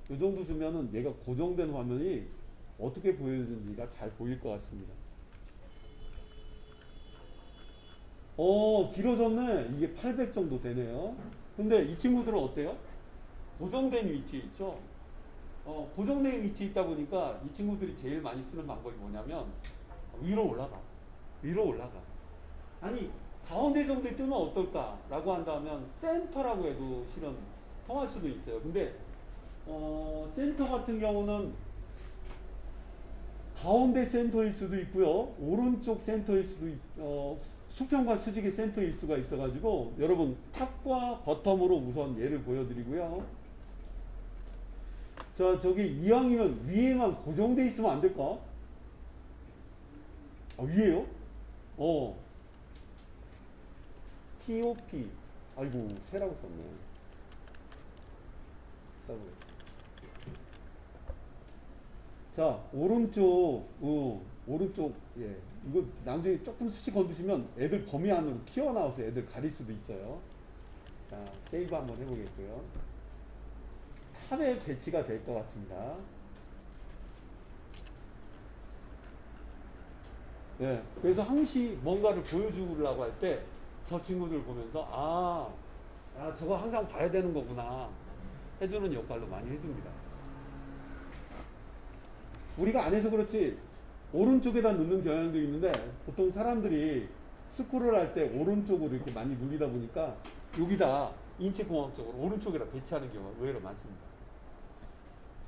이 정도 주면은 얘가 고정된 화면이 어떻게 보여지는지가 잘 보일 것 같습니다. 길어졌네. 이게 800 정도 되네요. 근데 이 친구들은 어때요? 고정된 위치에 있죠? 고정된 위치에 있다 보니까 이 친구들이 제일 많이 쓰는 방법이 뭐냐면, 위로 올라가. 위로 올라가. 아니, 가운데 정도에 뜨면 어떨까? 라고 한다면 센터라고 해도 실은 통할 수도 있어요. 근데 센터 같은 경우는 가운데 센터일 수도 있고요. 오른쪽 센터일 수도 수평과 수직의 센터일 수가 있어가지고 여러분 탑과 버텀으로 우선 예를 보여드리고요. 자, 저기 이왕이면 위에만 고정돼 있으면 안 될까? 위에요? TOP. 아이고, 새라고 썼네. 써보겠습니다. 자, 오른쪽, 예. 이거 나중에 조금 수치 건드시면 애들 범위 안으로 튀어나와서 애들 가릴 수도 있어요. 자, 세이브 한번 해보겠고요. 탑에 배치가 될 것 같습니다. 네, 그래서 항시 뭔가를 보여주려고 할 때 저 친구들 보면서 저거 항상 봐야 되는 거구나 해주는 역할로 많이 해줍니다. 우리가 안 해서 그렇지 오른쪽에다 넣는 경향도 있는데 보통 사람들이 스크롤 할 때 오른쪽으로 이렇게 많이 누리다 보니까 여기다 인체공학적으로 오른쪽에다 배치하는 경우가 의외로 많습니다.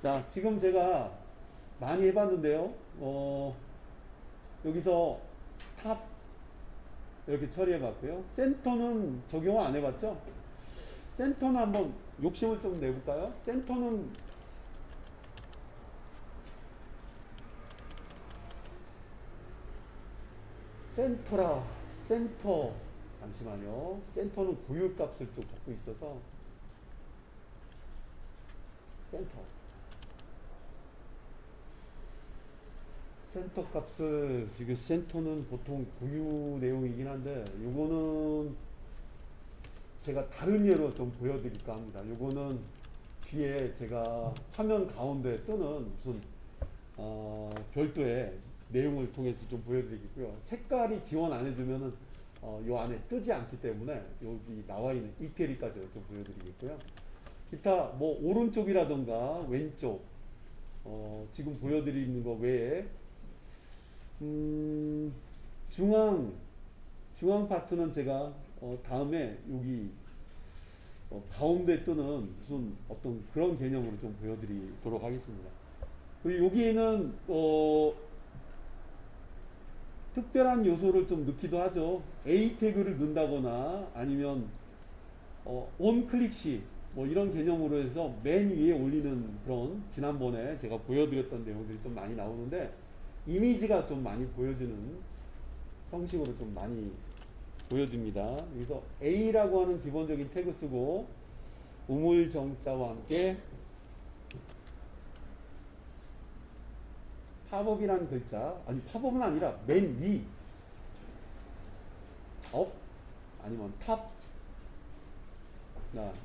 자, 지금 제가 많이 해봤는데요. 여기서 탑 이렇게 처리해봤고요. 센터는 적용 안 해봤죠? 센터는 한번 욕심을 좀 내볼까요? 센터 잠시만요. 센터는 고유값을 또 갖고 있어서 센터 값을 지금 센터는 보통 고유 내용이긴 한데 요거는 제가 다른 예로 좀 보여드릴까 합니다. 요거는 뒤에 제가 화면 가운데 뜨는 무슨 별도의 내용을 통해서 좀 보여드리겠고요. 색깔이 지원 안 해주면은 요 안에 뜨지 않기 때문에 여기 나와 있는 이태리까지 좀 보여드리겠고요. 기타 뭐 오른쪽이라던가 왼쪽 지금 보여드리는 거 외에 중앙 파트는 제가 다음에 여기 가운데 뜨는 무슨 어떤 그런 개념으로 좀 보여드리도록 하겠습니다. 그리고 여기에는 특별한 요소를 좀 넣기도 하죠. A 태그를 넣는다거나 아니면 온 클릭시 뭐 이런 개념으로 해서 맨 위에 올리는 그런 지난번에 제가 보여드렸던 내용들이 좀 많이 나오는데 이미지가 좀 많이 보여주는 형식으로 좀 많이 보여집니다. 그래서 A라고 하는 기본적인 태그 쓰고 우물 정자와 함께 팝업이라는 글자, 아니 팝업은 아니라 맨 위, 업 아니면 탑.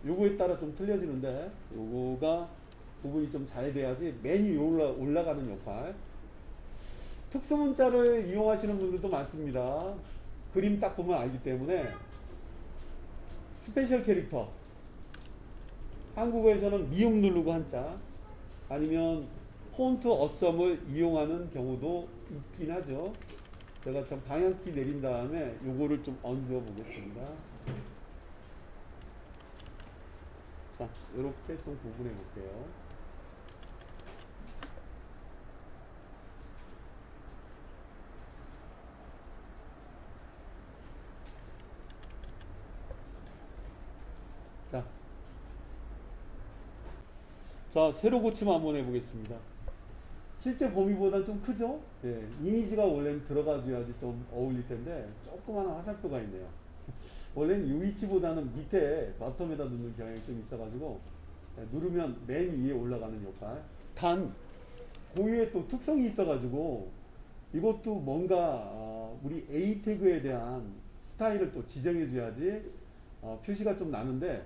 요거에 따라 좀 틀려지는데 요거가 구분이 좀 잘 돼야지 맨 위에 올라가는 역할. 특수문자를 이용하시는 분들도 많습니다. 그림 딱 보면 알기 때문에. 스페셜 캐릭터, 한국어에서는 미음 누르고 한자, 아니면 폰트 어썸을 이용하는 경우도 있긴 하죠. 제가 좀 방향키 내린 다음에 요거를 좀 얹어 보겠습니다. 자, 이렇게 좀 구분해 볼게요. 자, 세로 고침 한번 해보겠습니다. 실제 범위보다 좀 크죠? 예, 이미지가 원래는 들어가줘야지 좀 어울릴 텐데 조그마한 화살표가 있네요. 원래는 이 위치보다는 밑에 바텀에다 놓는 경향이 좀 있어가지고 누르면 맨 위에 올라가는 역할. 단 고유의 또 특성이 있어가지고 이것도 뭔가 우리 A 태그에 대한 스타일을 또 지정해줘야지 표시가 좀 나는데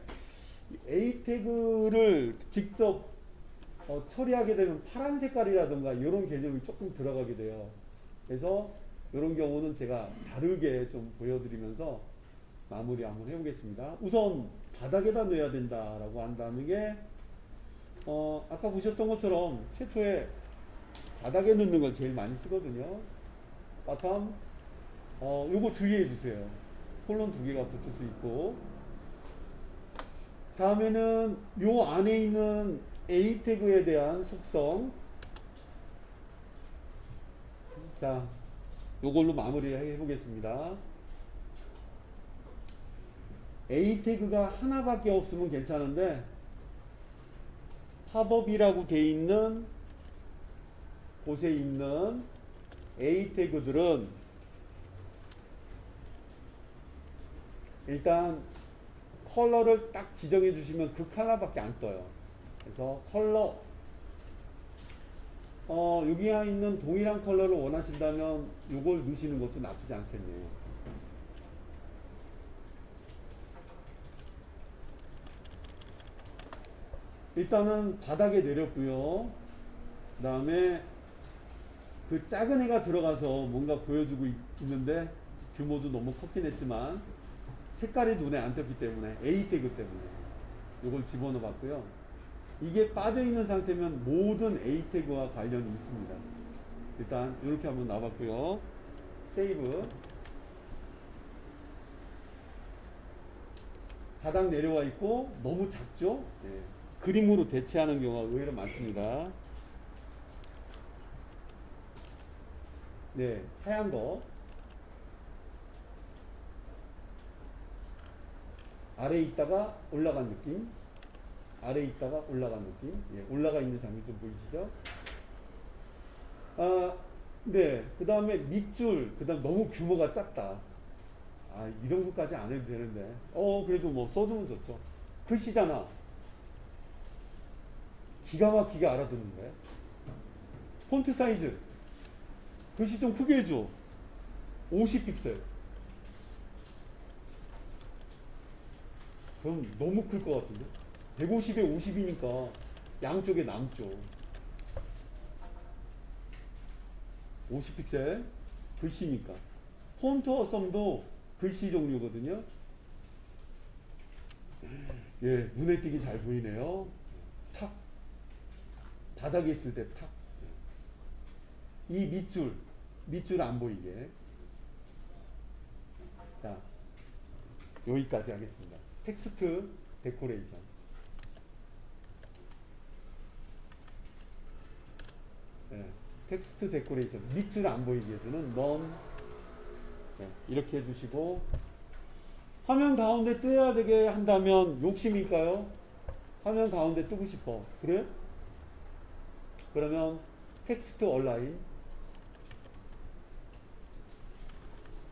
A 태그를 직접 처리하게 되면 파란 색깔이라든가 이런 개념이 조금 들어가게 돼요. 그래서 이런 경우는 제가 다르게 좀 보여드리면서 마무리 한번 해보겠습니다. 우선 바닥에다 넣어야 된다라고 한다는 게 아까 보셨던 것처럼 최초에 바닥에 넣는 걸 제일 많이 쓰거든요. 바텀 요거 주의해 주세요. 콜론 두 개가 붙을 수 있고, 다음에는 요 안에 있는 A 태그에 대한 속성. 자, 요걸로 마무리를 해보겠습니다. A 태그가 하나밖에 없으면 괜찮은데 팝업이라고 돼 있는 곳에 있는 A 태그들은 일단 컬러를 딱 지정해 주시면 그 컬러밖에 안 떠요. 그래서 컬러 여기에 있는 동일한 컬러를 원하신다면 이걸 넣으시는 것도 나쁘지 않겠네요. 일단은 바닥에 내렸고요. 그 다음에 그 작은 애가 들어가서 뭔가 보여주고 있는데 규모도 너무 컸긴 했지만 색깔이 눈에 안 띄었기 때문에 A 태그 때문에 이걸 집어넣어 봤고요. 이게 빠져 있는 상태면 모든 A 태그와 관련이 있습니다. 일단 이렇게 한번 놔봤고요. 세이브. 바닥 내려와 있고 너무 작죠? 네. 그림으로 대체하는 경우가 의외로 많습니다. 네, 하얀 거 아래에 있다가 올라간 느낌, 아래에 있다가 올라간 느낌. 예, 올라가 있는 장면 좀 보이시죠? 네. 그 다음에 밑줄, 그 다음 너무 규모가 작다. 이런 것까지 안 해도 되는데. 그래도 뭐 써주면 좋죠. 글씨잖아. 기가 막히게 알아듣는데. 폰트 사이즈. 글씨 좀 크게 해줘. 50픽셀. 그럼 너무 클 것 같은데? 150에 50이니까 양쪽에 남죠. 50픽셀. 글씨니까. 폰트 어썸도 글씨 종류거든요. 예, 눈에 띄게 잘 보이네요. 탁. 바닥에 있을 때 탁. 이 밑줄 안 보이게. 자, 여기까지 하겠습니다. 텍스트 데코레이션. 네, 텍스트 데코레이션. 밑줄 안 보이게 해주는 넌 네, 이렇게 해주시고 화면 가운데 떠야 되게 한다면 욕심일까요? 화면 가운데 뜨고 싶어. 그래? 그러면 텍스트 얼라인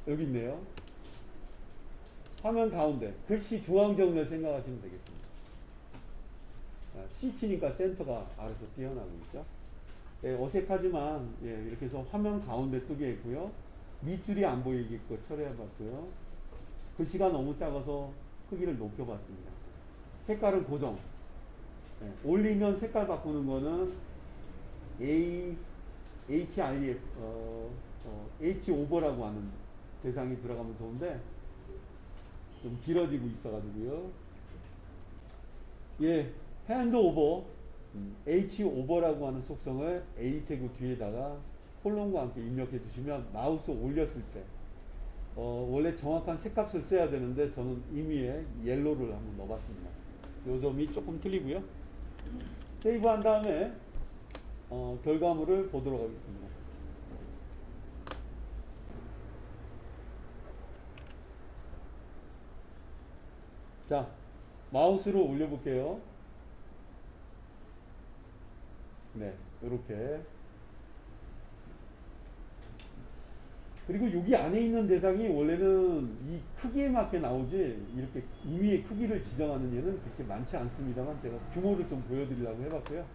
여기 있네요. 화면 가운데 글씨 중앙정면 생각하시면 되겠습니다. C치니까 센터가 알아서 뛰어나고 있죠. 예, 어색하지만 예, 이렇게 해서 화면 가운데 뜨게 했고요. 밑줄이 안 보이게끔 처리해봤고요. 글씨가 너무 작아서 크기를 높여봤습니다. 색깔은 고정. 예, 올리면 색깔 바꾸는 거는 HIF, H5라고 하는 대상이 들어가면 좋은데 좀 길어지고 있어가지고요. 예, hand over, H5라고 하는 속성을 A 태그 뒤에다가 콜론과 함께 입력해 주시면 마우스 올렸을 때 원래 정확한 색값을 써야 되는데 저는 임의의 옐로우를 한번 넣어봤습니다. 요 점이 조금 틀리고요. 세이브 한 다음에 결과물을 보도록 하겠습니다. 자, 마우스로 올려볼게요. 네, 이렇게. 그리고 여기 안에 있는 대상이 원래는 이 크기에 맞게 나오지 이렇게 임의의 크기를 지정하는 예는 그렇게 많지 않습니다만 제가 규모를 좀 보여드리려고 해봤고요.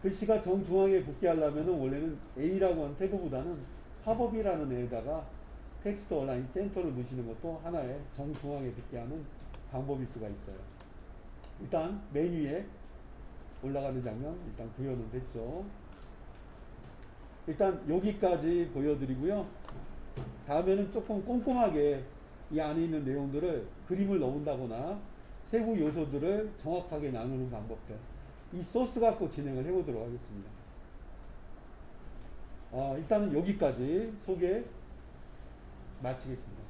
글씨가 정중앙에 붙게 하려면 원래는 A라고 하는 태그보다는 팝업이라는 애에다가 텍스트 얼라인 센터를 넣으시는 것도 하나의 정중앙에 붙게 하는 방법일 수가 있어요. 일단 맨 위에 올라가는 장면 일단 구현은 됐죠. 일단 여기까지 보여드리고요. 다음에는 조금 꼼꼼하게 이 안에 있는 내용들을 그림을 넣는다거나 세부 요소들을 정확하게 나누는 방법들, 이 소스 갖고 진행을 해보도록 하겠습니다. 일단은 여기까지 소개 마치겠습니다.